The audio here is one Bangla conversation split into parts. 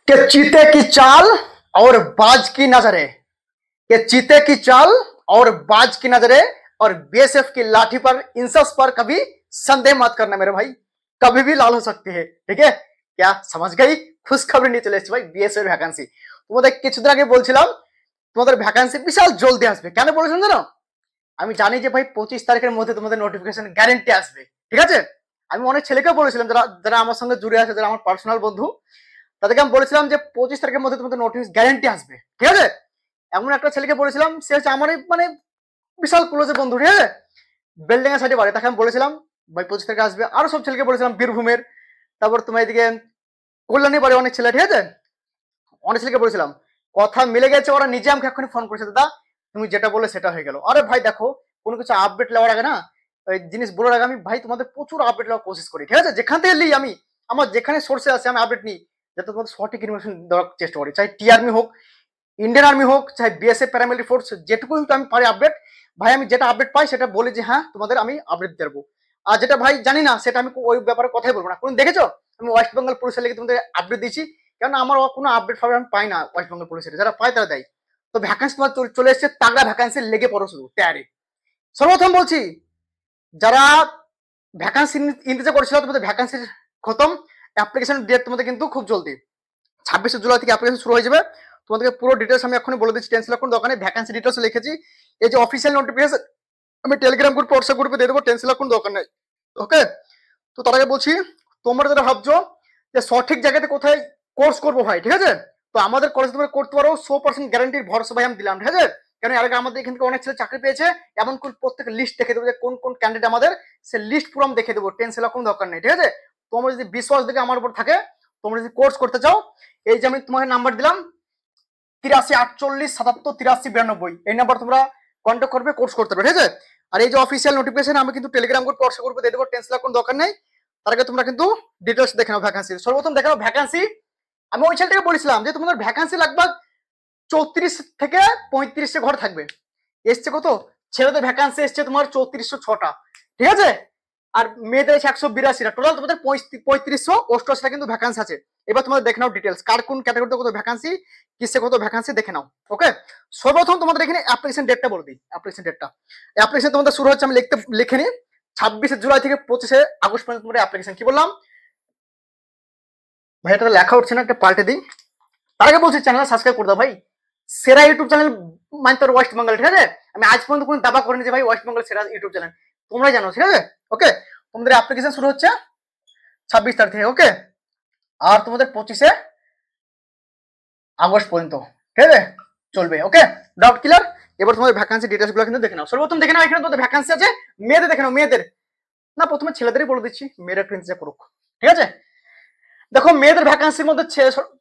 कि चीते की चाल और बाज की नजरें, कि चीते की चाल और बाज की नजरें और बीएसएफ की लाठी पर इंसस पर कभी संदेह मत करना मेरे भाई, कभी भी लाल हो सकती है। ठीक है, क्या समझ गई? खुशखबरी নিয়ে চলে এসেছি ভাই, বিএসএফ ভ্যাকান্সি। তোমাদের কিছুদিন আগে বলছিলাম তোমাদের ভ্যাকান্সি বিশাল জলদি আসবে। কেন বলেছেন জানো? আমি জানি যে ভাই 25 তারিখের মধ্যে তোমাদের নোটিফিকেশন গ্যারেন্টি আসবে। ঠিক আছে, আমি অনেক ছেলেকেও বলেছিলাম যারা যারা আমার সঙ্গে জুড়ে আছে, যারা আমার পার্সোনাল বন্ধু, তাদেরকে আমি বলেছিলাম যে 25 তারিখের মধ্যে তোমাদের নোটিফিকেশন গ্যারেন্টি আসবে। ঠিক আছে, এমন একটা ছেলেকে বলেছিলাম, সে হচ্ছে আমার মানে বিশাল ক্লোজের বন্ধু। ঠিক আছে, বিল্ডিং এর সাইডে বাড়ি, তাকে আমি বলেছিলাম ভাই 25 তারিখে আসবে। আরো সব ছেলেকে বলেছিলাম বীরভূমের, তারপর তোমার এদিকে কল্যাণী বাড়ি অনেক ছেলে। ঠিক আছে, অনেক ছেলেকে বলেছিলাম, কথা মিলে গেছে। ওরা নিজে আমাকে এক্ষুনি ফোন করেছে, দাদা তুমি যেটা বলে সেটা হয়ে গেল। আরে ভাই দেখো, কোনো কিছু আপডেট নেওয়ার আগে না, ওই জিনিস বলার আগে আমি ভাই তোমাদের প্রচুর আপডেট নেওয়ার কোশিশ করি। ঠিক আছে, যেখান থেকে নিই আমি, আমার যেখানে সোর্সে আছে আমি আপডেট নিই, যাতে তোমাদের সঠিক ইনফরমেশন দেওয়ার চেষ্টা করি। চাই টি আর্মি হোক, ইন্ডিয়ান আর্মি হোক, চাই বিএসএফ প্যারামিলিটারি ফোর্স, যেটুকু আমি পারি আপডেট, ভাই আমি যেটা আপডেট পাই সেটা বলি যে হ্যাঁ তোমাদের আমি আপডেট দেবো। আর যেটা ভাই জানি না সেটা আমি ওই ব্যাপারে কথাই বলবো না। কোন দেখেছো আমি ওয়েস্ট বেঙ্গল পুলিশের লেগে তোমাদের আপডেট দিয়েছি? কেন আমার কোনো আপডেট ফাবডেট আমি পাই না ওয়েস্ট বেঙ্গল পুলিশের, যারা পায় তারা দেয়। তো ভ্যাকান্সি তোমার চলে এসছে, তাগড়া ভ্যাকান্সি, লেগে পড়ো শুধু তৈরি। সর্বপ্রথম বলছি, যারা ভ্যাকান্সি ইন্তজার করছিল তোমাদের ভ্যাকান্সি খতম, অ্যাপ্লিকেশন ডেট তোমাদের কিন্তু খুব জলদি 26 জুলাই থেকে অ্যাপ্লিকেশন শুরু হয়ে যাবে। তোমাদেরকে পুরো ডিটেলস আমি এখন বলে দিচ্ছি, টেনশন রাখুন দোকানে ভ্যাকান্সি ডিটেলস লিখেছি। এই যে অফিসিয়াল নোটিফিকেশন আমি টেলিগ্রাম গ্রুপ হোয়াটসঅ্যাপ গ্রুপে দিয়ে দেবো, টেনশন রাখুন দোকান নেই। ওকে, তো তার আগে বলছি, তোমরা যারা ভাবছো যে সঠিক জায়গাতে কোথায় কোর্স করবো ভাই, ঠিক আছে, তো আমাদের কলেজ তোমরা করতে পারো 100% গ্যারান্টির ভরসা ভাই আমি দিলাম। ঠিক আছে, কারণ এর আগে আমাদের এখান থেকে অনেক ছেলে চাকরি পেয়েছে, এমন কোন প্রত্যেক লিস্ট দেখে দেবো যে কোন কোন ক্যান্ডিডেট আমাদের, সে লিস্ট পুরো আমি দেখে দেবো, টেনশন রাখুন দরকার নেই। ঠিক আছে, তোমরা যদি বিশ্বাস দেখে আমার উপর থাকে, তোমরা যদি কোর্স করতে চাও, এই যে আমি তোমাকে নাম্বার দিলাম 83 48 77 83 92, এই নাম্বার তোমরা কন্ট্যাক্ট করবে, কোর্স করতে পারবে। ঠিক আছে, আর এই যে অফিসিয়াল নোটিফিকেশন আমি কিন্তু টেলিগ্রাম গ্রুপ হোয়াটসঅ্যাপ গ্রুপে দিয়ে দেবো, টেনশন রাখুন দরকার নেই। তার আগে তোমরা কিন্তু ডিটেলস দেখে নাও ভ্যাকান্সি। সর্বপ্রথম দেখে নাও ভ্যাকান্সি। আমি ওই ছেলেটাকে বলেছিলাম যে তোমাদের ভ্যাকান্সি লাগবে 34 থেকে 35 ঘর থাকবে। এসছে কত? ছেলেদের ভ্যাকান্সি এসছে তোমার 3406টা। ঠিক আছে, আর মেয়েদের আছে 182টা। টোটাল তোমাদের 3588টা কিন্তু ভ্যাকান্সি আছে। এবার তোমাদের দেখে নাও ডিটেলস, কার কোন ক্যাটাগরিতে কত ভ্যাকান্সি, কিসে কত ভ্যাকান্সি দেখে নাও। ওকে, সর্বপ্রথম তোমাদের এখানে অ্যাপ্লিকেশন ডেটটা বলে দিই। অ্যাপ্লিকেশন ডেটটা, অ্যাপ্লিকেশন তোমাদের শুরু হচ্ছে, আমি লিখে নিই 26 জুলাই থেকে 25 আগস্ট পর্যন্ত তোমাদের অ্যাপ্লিকেশন। কি বললাম ভাই, এটা লেখা উঠছে না, একটা পাল্টে দিই। তার আগে বলছি চ্যানেল সাবস্ক্রাইব করে দাও ভাই, সেরা ইউটিউব চ্যানেল মানে তোর ওয়েস্ট বেঙ্গল। ঠিক আছে, আমি আজ পর্যন্ত কোনো দাবা করিনি যে ভাই ওয়েস্ট বেঙ্গল সেরা ইউটিউব চ্যানেল, তোমরাই জানো। ঠিক আছে, ওকে, তোমাদের অ্যাপ্লিকেশন শুরু হচ্ছে 26 তারিখ থেকে। ওকে, আর তোমাদের 25 আগস্ট পর্যন্ত। ঠিক আছে, চলবে। ওকে, ডাউট ক্লিয়ার? এবার তোমাদের ভ্যাকান্সি ডিটেলস গুলো কিন্তু দেখে নাও। সর্বপ্রথম দেখে নাও এখানে তোমাদের ভ্যাকান্সি আছে, মেয়েদের দেখে নাও। মেয়েদের না, প্রথমে ছেলেদেরই বলে দিচ্ছি, মেয়েরা একটু ইন্তজার করুক। ঠিক আছে, দেখো মেয়েদের ভ্যাকান্সির মধ্যে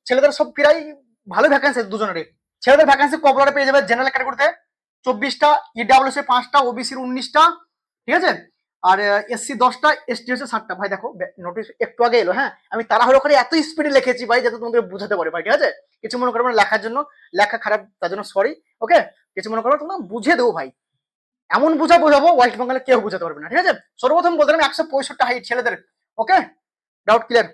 ছেলেদের সব প্রায় ভালো ভ্যাকান্সি আছে দুজনেরই। ছেলেদের ভ্যাকান্সি কপলারে পেয়ে যাবে জেনারেল ক্যাটাগরিতে 24টা, ইডব্লিউএস 5টা, ওবিসির 19টা। ঠিক আছে, আর এসসি 10টা, এসটি হচ্ছে 7টা। ভাই দেখো নোটিস একটু আগে এলো, হ্যাঁ আমি তাড়াহুড়ো করে এত স্পিডে লিখেছি ভাই যাতে তোমাদের বুঝাতে পারি ভাই। ঠিক আছে, কিছু মনে করো না লেখার জন্য, লেখা খারাপ তার জন্য সরি। ওকে, কিছু মনে করো, তোমরা বুঝে দেবো ভাই, এমন বোঝাবো ওয়েস্ট বেঙ্গলে কেউ বুঝাতে পারবে না। ঠিক আছে, সর্বপ্রথম বলতে আমি 165 হাইট ছেলেদের। ওকে, ডাউট ক্লিয়ার?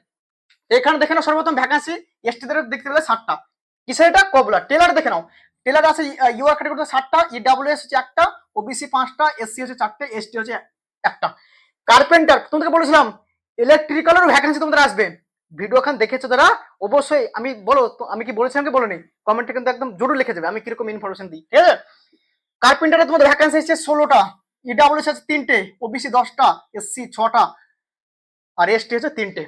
এখানে দেখে নাও সর্বপ্রথম ভ্যাকান্সি এসটিদের দেখতে পেলে 7টা। কিসের এটা? কবলার। টেলার দেখে নাও, টেলার আছে ইউআর ক্যাটাগরিতে 7টা, ইডব্লিউএস হচ্ছে 1টা, ওবিসি 5টা, এসসি হচ্ছে 4টে, এসটি হচ্ছে 1টা। কার্পেন্টার তোমাদেরকে বলেছিলাম ইলেকট্রিক্যালের ভ্যাকান্সি তোমাদের আসবে। ভিডিও খান দেখেছো যারা অবশ্যই, আমি বলো তো আমি কি বলেছিলাম কি বলিনি, কমেন্টে কিন্তু একদম জরুর লিখে দেবে আমি কিরকম ইনফরমেশন দিই। ঠিক আছে, কার্পেন্টারে তোমাদের ভ্যাকান্সি এসছে 16টা, ইডব্লিউএস আছে 3টে, ওবিসি 10টা, এসসি 6টা, আর এসটি হচ্ছে 3টে।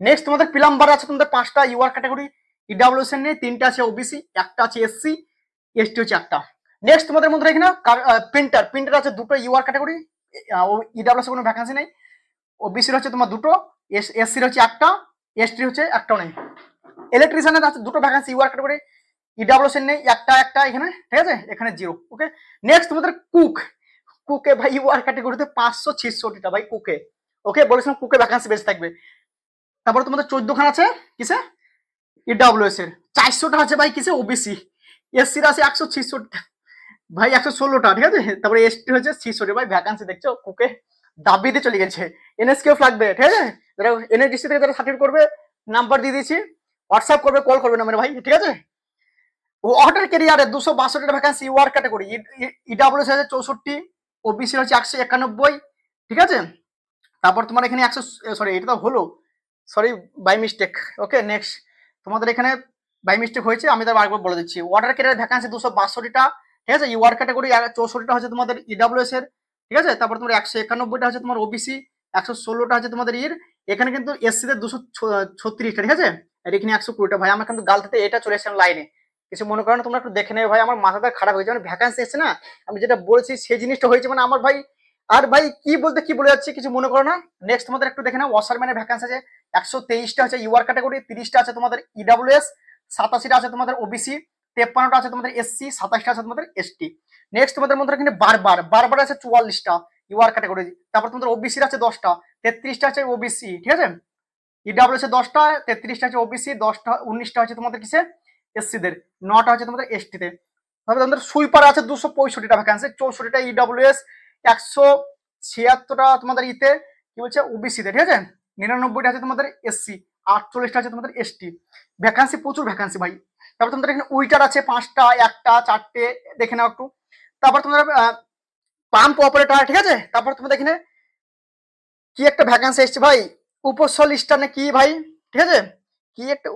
নেক্সট তোমাদের প্লাম্বার আছে তোমাদের 5টা, ইউআর ক্যাটাগরি, ইডব্লিউএস নেই 3টা আছে, ওবিসি 1টা আছে, এসসি, এসটি হচ্ছে 1টা। নেক্সট তোমাদের মধ্যে এখানে প্রিন্টার আছে 2টো, ইউআর ক্যাটাগরি, ইডব্লিউএস কোনো ভ্যাকান্সি নেই, ওবিসির হচ্ছে তোমার 2টো, এসসির হচ্ছে 1টা, এসটি হচ্ছে 1টাও নেই। ইলেকট্রিশিয়ানের আছে 2টো ভ্যাকান্সি, ইউআর ক্যাটাগরি, ইডব্লিউএস নেই 1টা এখানে। ঠিক আছে, এখানে 0। ওকে, নেক্সট তোমাদের কুকে ভাই ইউআর ক্যাটাগরিতে 566টা ভাই কুকে। ওকে, বলেছিলাম কুকে ভ্যাকান্সি বেশি থাকবে। তারপরে তোমাদের 14খান আছে কিসে, ইডব্লিউএস এর 400টা আছে ভাই কিসে, ওবিসি। এসসির আছে 166 ভাই, 116টা। ঠিক আছে, তারপরে এসটি হচ্ছে 66 ভাই। ভ্যাকান্সি দেখছো কুকে দাবিতে চলে গেছে। এনএসকেও লাগবে। ঠিক আছে, যারা এনএসডিসি থেকে যারা সার্টিফিকেট করবে নাম্বার দিয়ে দিয়েছি, হোয়াটসঅ্যাপ করবে, কল করবে না মেরে ভাই, ঠিক আছে। ওয়াটার ক্যারিয়ারে 262টা ভ্যাকান্সি ইউআর ক্যাটাগরি, ইডাব্লিউএস আছে 64, ওবিসি হচ্ছে 191, ঠিক আছে। তারপর তোমার এখানে 100, সরি এটা তো হলো, sorry by mistake, okay next. তোমাদের এখানে বাই মিস্টেক হয়েছে, আমি তার আরেকবার বলে দিচ্ছি। ওয়াটার ক্যারিয়ার ভ্যাকান্সি 262টা, ঠিক আছে। ইউআর ক্যাটাগরি 64টা হচ্ছে তোমাদের ইডাব্লিউএস এর, ঠিক আছে। তারপর তোমার 191টা হচ্ছে তোমার ওবিসি, 116টা হচ্ছে তোমাদের ইর। এখানে কিন্তু এসসি তে 236টা, ঠিক আছে। আর এখানে 120টা। ভাই আমার কিন্তু গালতে এটা চলে এসেছে লাইনে, কিছু মনে করো না, তোমরা একটু দেখে নেবে ভাই। আমার মাথাটা খারাপ হয়েছে, মানে ভ্যাকান্সি এসেছে না, আমি যেটা বলেছি সেই জিনিসটা হয়েছে, মানে আমার ভাই। আর ভাই কি বলতে কি বলে যাচ্ছে কিছু মনে করো না। নেক্সট তোমাদের একটু দেখে নাও, ওয়াশারম্যানের ভ্যাকান্সি আছে 123টা হচ্ছে ইউআর ক্যাটাগরি, 30টা আছে তোমাদের ইডাব্লিউএস, 87টা আছে তোমাদের ওবিসি, 53টা আছে তোমাদের এসসি, 27টা আছে তোমাদের এসটি। নেক্সট তোমাদের মধ্যে এখানে বারবার আছে 44টা ইউআর ক্যাটাগরি। তারপর তোমাদের ওবিসির আছে 10টা, 33টা আছে ওবিসি, ঠিক আছে। ইডাব্লিউএস এ 10টা, 33টা আছে ওবিসি, 10টা 19টা আছে তোমাদের কিসে এসসি দের, 9টা আছে তোমাদের এসটি তে। তারপরে তোমাদের সুইপার আছে 265টা ভ্যাকান্সি, 64টা ইডাব্লিউএস, 176টা তোমাদের ইতে কি বলছে ওবিসি তে, ঠিক আছে। 99টা আছে তোমাদের এসসি, 48টা আছে তোমাদের এসটি। ভ্যাকান্সি প্রচুর ভ্যাকান্সি ভাই। তারপর তোমাদের এখানে উইটার আছে 5টা, 1টা, 4টে, দেখে নাও একটু। তারপর তোমাদের পাম্প অপারেটর, ঠিক আছে। তারপর তোমাদের এখানে কি একটা ভ্যাকান্সি এসছে ভাই, উপসলিস্টার না কি ভাই, ঠিক আছে। কি একটা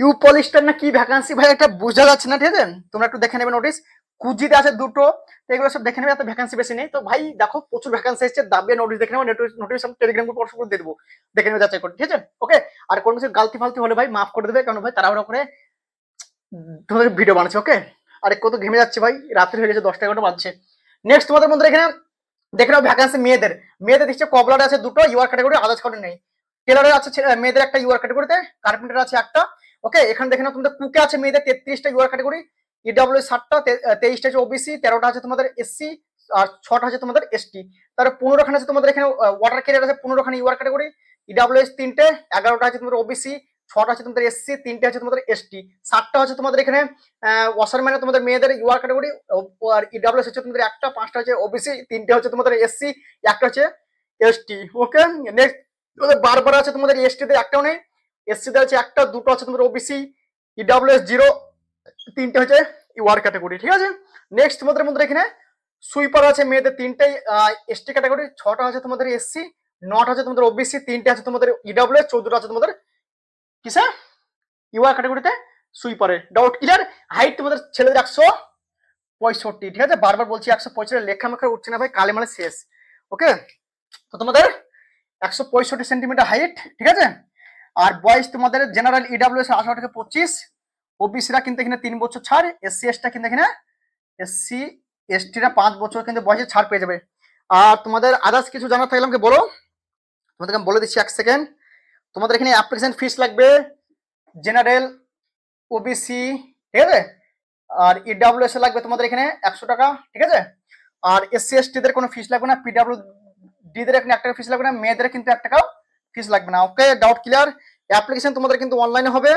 ইউপলিস্টার না কি ভ্যাকান্সি ভাই, একটা বোঝা যাচ্ছে না, ঠিক আছে। তোমরা একটু দেখে নেবে নোটিস। কুজিতে আছে 2টো, এগুলো সব দেখে নেবে, এত ভ্যাকান্সি বেশি নেই তো ভাই। দেখো প্রচুর ভ্যাকান্সি এসছে, দাবিয়ে নোটিস দেখে নেবে, নোটিস টেলিগ্রাম গ্রুপ হোয়াটসঅ্যাপ দিয়ে দেবো, দেখে নেবে যাচাই করে, ঠিক আছে। ওকে, আর কোনো কিছু গালতি ফালতি হলে ভাই মাফ করে দেবে, কারণ ভাই তাড়াহুড়ো করে তোমাদের ভিডিও বানাচ্ছে, ওকে। আরে কত ঘেমে যাচ্ছে ভাই, রাত্রি হয়ে গেছে, 10টা 11টা বাজছে। নেক্সট তোমাদের মধ্যে এখানে দেখে নাও ভ্যাকান্সি মেয়েদের। মেয়েদের দেখছে কবলারে আছে 2টো ইউআর ক্যাটাগরি, আদার্স কাউন্টে নেই। টেলারে আছে মেয়েদের একটা ইউআর ক্যাটাগরিতে, কার্পেন্টার আছে একটা, ওকে। এখানে দেখে নাও তোমাদের কুকে আছে মেয়েদের 33টা ইউআর ক্যাটাগরি, ইডব্লিউ 7টা, 23টা আছে ওবিসি, 13টা আছে তোমাদের এসসি, আর 6টা আছে তোমাদের এসটি। তারপরে 15খানে আছে তোমাদের এখানে ওয়াটার ক্যারিয়ার আছে 15খানে ইউআর ক্যাটাগরি, ইডব্লিউএস 3টে, 11টা আছে তোমাদের ওবিসি, 6টা আছে তোমাদের এসসি, 3টে আছে তোমাদের এসটি, 7টা আছে তোমাদের এখানে ওয়াশারম্যানে তোমাদের মেয়েদের ইউআর ক্যাটাগরি, আর ইডব্লিউএস হচ্ছে তোমাদের একটা, 5টা হচ্ছে ওবিসি, 3টে হচ্ছে তোমাদের এসসি, একটা হচ্ছে এসটি, ওকে। নেক্সট তোমাদের বারবার আছে তোমাদের এসটি তে একটাও নেই, এসসি তে আছে একটা, 2টো আছে তোমাদের ওবিসি, ইডব্লিউএস 0, 3টে হচ্ছে ইউআর ক্যাটাগরি, ঠিক আছে। নেক্সট তোমাদের মধ্যে এখানে সুইপার আছে মেয়েদের 3টে এসটি ক্যাটাগরি, 6টা আছে তোমাদের এসসি, 9টা আছে তোমাদের ওবিসি, 3টে আছে তোমাদের ইডব্লিউএস, 14টা আছে তোমাদের কিসে ইউআর ক্যাটাগরিতে সুইপারে। Doubt clear. হাইট তোমাদের ছেলেদের 165, ঠিক আছে। বারবার বলছি 165, লেখা মেখা উঠছে না ভাই, কালে মানে শেষ, ওকে। তো তোমাদের 165 সেন্টিমিটার হাইট, ঠিক আছে। আর বয়স তোমাদের জেনারেল ইডব্লিউএস 18 থেকে 25, ওবিসিরা কিন্তু এখানে 3 বছর ছাড়, এসসি এসটা কিন্তু এখানে এসসি এসটিরা 5 বছর কিন্তু বয়সে ছাড় পেয়ে যাবে। আর তোমাদের আদার্স কিছু জানার থাকলে আমাকে বলো, তোমাদেরকে আমি বলে দিচ্ছি 1 সেকেন্ড। তোমাদের এখানে অ্যাপ্লিকেশন ফিস লাগবে জেনারেল, ওবিসি, ঠিক আছে। আর ইডব্লিউএস লাগবে তোমাদের এখানে 100 টাকা, ঠিক আছে। আর এসসি এসটি দের কোনো ফিস লাগবে না, পিডব্লিউ ডি দের এখানে 1 টাকা ফিস লাগবে না, মেয়েদের কিন্তু 1 টাকাও ফিস লাগবে না, ওকে। Doubt clear. অ্যাপ্লিকেশন তোমাদের কিন্তু অনলাইনে হবে,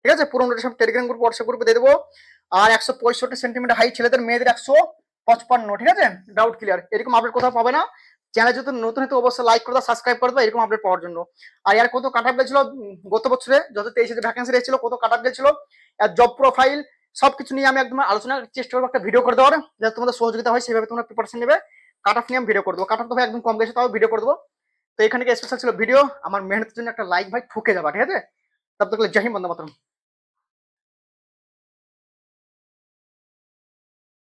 ঠিক আছে। পুরো নোটিশ টেলিগ্রাম গ্রুপ হোয়াটসঅ্যাপ গ্রুপে দিয়ে দেবো। আর 165 সেন্টিমিটার হাইট ছেলেদের, মেয়েদের 155, ঠিক আছে। Doubt clear. এরকম আপডেট কোথাও পাবে না। চ্যানেল যদি নতুন হতো অবশ্যই লাইক করে দাও, সাবস্ক্রাইব করে দাও এরকম আপডেট পাওয়ার জন্য। আর ইয়ার কত কাট অফ গেছিল গত বছরে, যত 23 ভ্যাকেন্সি এসেছিল, কত কাট অফ গেছিল, আর জব প্রোফাইল সবকিছু নিয়ে আমি একদম আলোচনার চেষ্টা করবো, একটা ভিডিও করে দেওয়ার, যাতে তোমাদের সহযোগিতা হয়, সেভাবে তোমরা প্রিপারেশন নেবে। কাট অফ নিয়ে আমি ভিডিও করে দেবো, কাট অফ তো ভাই একদম কম গেছে, তাও ভিডিও করে দেবো। তো এখানে স্পেশাল ছিল ভিডিও, আমার মেহনতের জন্য একটা লাইক ভাই ঠুকে যাবা, ঠিক আছে। তব তক জয় হিন্দ, বন্দে মাতরম।